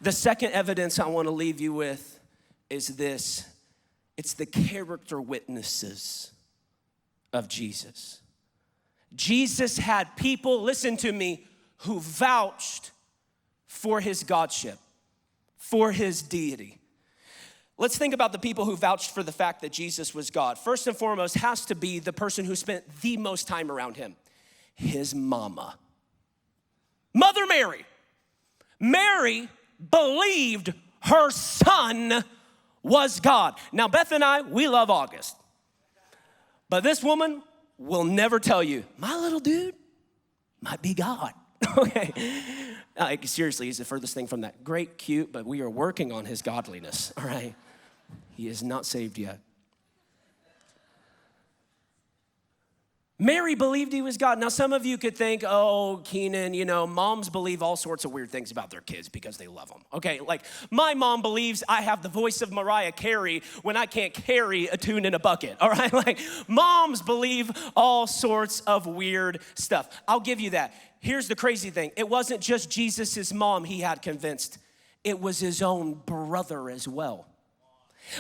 The second evidence I want to leave you with is this. It's the character witnesses of Jesus. Jesus had people, listen to me, who vouched for his godship, for his deity. Let's think about the people who vouched for the fact that Jesus was God. First and foremost has to be the person who spent the most time around him, his mama. Mother Mary. Mary believed her son was God. Now, Beth and I, we love August. But this woman will never tell you, my little dude might be God. Okay. Seriously, he's the furthest thing from that. Great, cute, but we are working on his godliness, all right? He is not saved yet. Mary believed he was God. Now, some of you could think, oh, Keenan, moms believe all sorts of weird things about their kids because they love them. Okay, like my mom believes I have the voice of Mariah Carey when I can't carry a tune in a bucket, all right? Like moms believe all sorts of weird stuff. I'll give you that. Here's the crazy thing. It wasn't just Jesus' mom he had convinced. It was his own brother as well.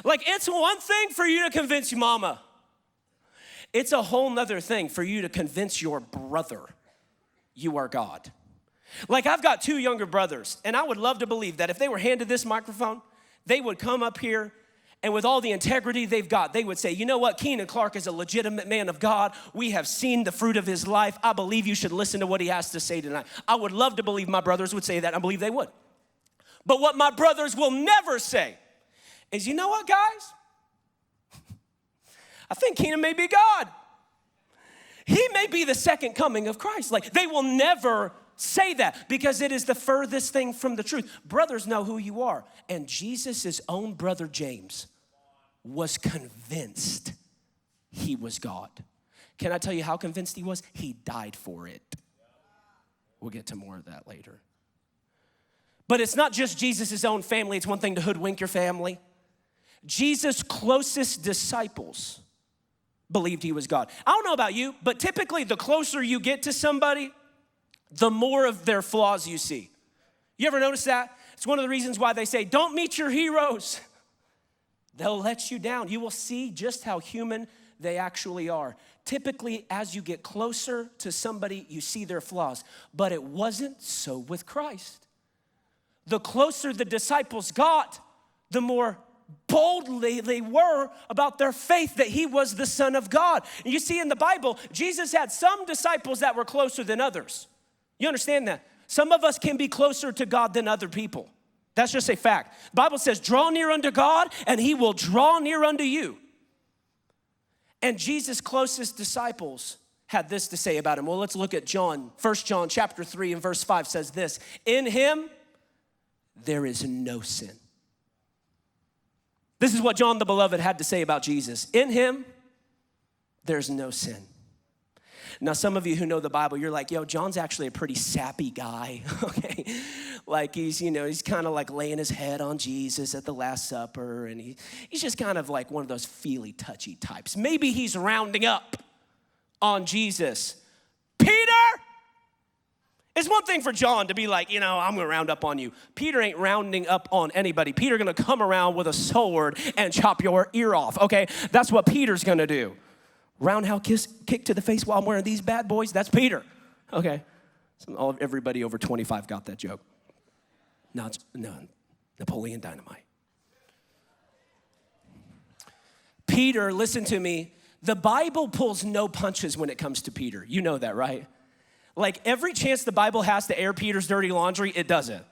Like it's one thing for you to convince your mama. It's a whole nother thing for you to convince your brother you are God. Like I've got two younger brothers, and I would love to believe that if they were handed this microphone, they would come up here and with all the integrity they've got, they would say, you know what, Keenan Clark is a legitimate man of God. We have seen the fruit of his life. I believe you should listen to what he has to say tonight. I would love to believe my brothers would say that. I believe they would. But what my brothers will never say is, you know what, guys? I think Keenan may be God. He may be the second coming of Christ. Like they will never say that because it is the furthest thing from the truth. Brothers know who you are. And Jesus' own brother James was convinced he was God. Can I tell you how convinced he was? He died for it. We'll get to more of that later. But it's not just Jesus' own family. It's one thing to hoodwink your family. Jesus' closest disciples believed he was God. I don't know about you, but typically the closer you get to somebody, the more of their flaws you see. You ever notice that? It's one of the reasons why they say, don't meet your heroes. They'll let you down. You will see just how human they actually are. Typically, as you get closer to somebody, you see their flaws. But it wasn't so with Christ. The closer the disciples got, the more boldly they were about their faith that he was the Son of God. And you see in the Bible, Jesus had some disciples that were closer than others. You understand that? Some of us can be closer to God than other people. That's just a fact. The Bible says, draw near unto God and he will draw near unto you. And Jesus' closest disciples had this to say about him. Well, let's look at John. 1 John chapter 3 and verse 5 says this, in him there is no sin. This is what John the Beloved had to say about Jesus. In him, there's no sin. Now, some of you who know the Bible, you're like, yo, John's actually a pretty sappy guy, okay? Like he's kind of like laying his head on Jesus at the Last Supper, and he's just kind of like one of those feely, touchy types. Maybe he's rounding up on Jesus. Peter! It's one thing for John to be like, I'm gonna round up on you. Peter ain't rounding up on anybody. Peter gonna come around with a sword and chop your ear off, okay? That's what Peter's gonna do. Roundhouse kick to the face while I'm wearing these bad boys, that's Peter, okay? Everybody over 25 got that joke. No, Napoleon Dynamite. Peter, listen to me, the Bible pulls no punches when it comes to Peter. You know that, right? Like every chance the Bible has to air Peter's dirty laundry, it does it.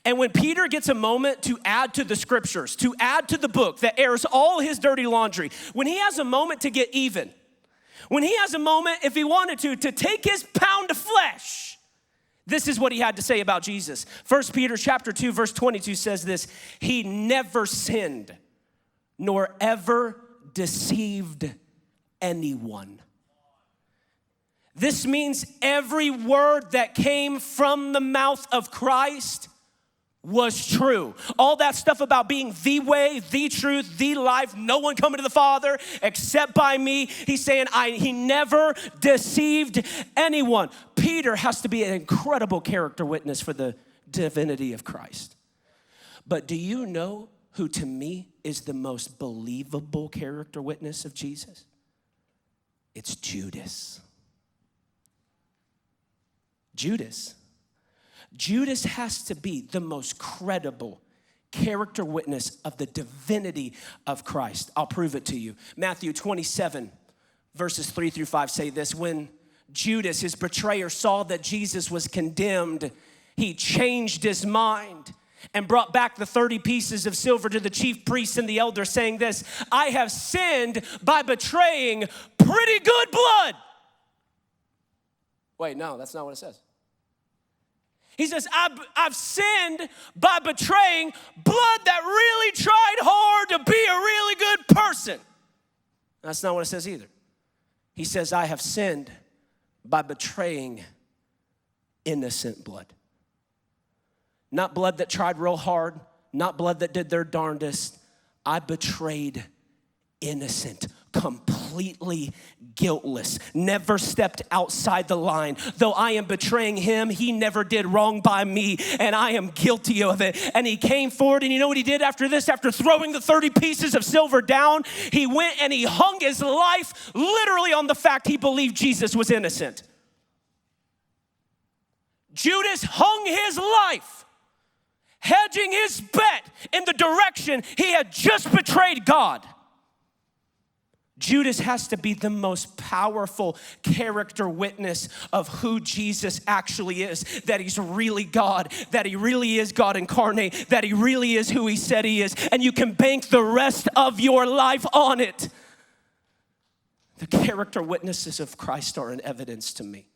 And when Peter gets a moment to add to the scriptures, to add to the book that airs all his dirty laundry, when he has a moment to get even, when he has a moment, if he wanted to take his pound of flesh, this is what he had to say about Jesus. 1 Peter chapter 2, verse 22 says this, he never sinned, nor ever deceived anyone. This means every word that came from the mouth of Christ was true. All that stuff about being the way, the truth, the life, no one coming to the Father except by me. He's saying he never deceived anyone. Peter has to be an incredible character witness for the divinity of Christ. But do you know who to me is the most believable character witness of Jesus? It's Judas. Judas has to be the most credible character witness of the divinity of Christ. I'll prove it to you. Matthew 27, verses 3-5 say this: when Judas, his betrayer, saw that Jesus was condemned, he changed his mind and brought back the 30 pieces of silver to the chief priests and the elders, saying this: I have sinned by betraying pretty good blood. Wait, no, that's not what it says. He says, I've sinned by betraying blood that really tried hard to be a really good person. That's not what it says either. He says, I have sinned by betraying innocent blood. Not blood that tried real hard, not blood that did their darndest. I betrayed innocent, completely guiltless, never stepped outside the line. Though I am betraying him, he never did wrong by me, and I am guilty of it. And he came forward, and you know what he did after this? After throwing the 30 pieces of silver down, he went and he hung his life literally on the fact he believed Jesus was innocent. Judas hung his life, hedging his bet in the direction he had just betrayed God. Judas has to be the most powerful character witness of who Jesus actually is, that he's really God, that he really is God incarnate, that he really is who he said he is, and you can bank the rest of your life on it. The character witnesses of Christ are an evidence to me.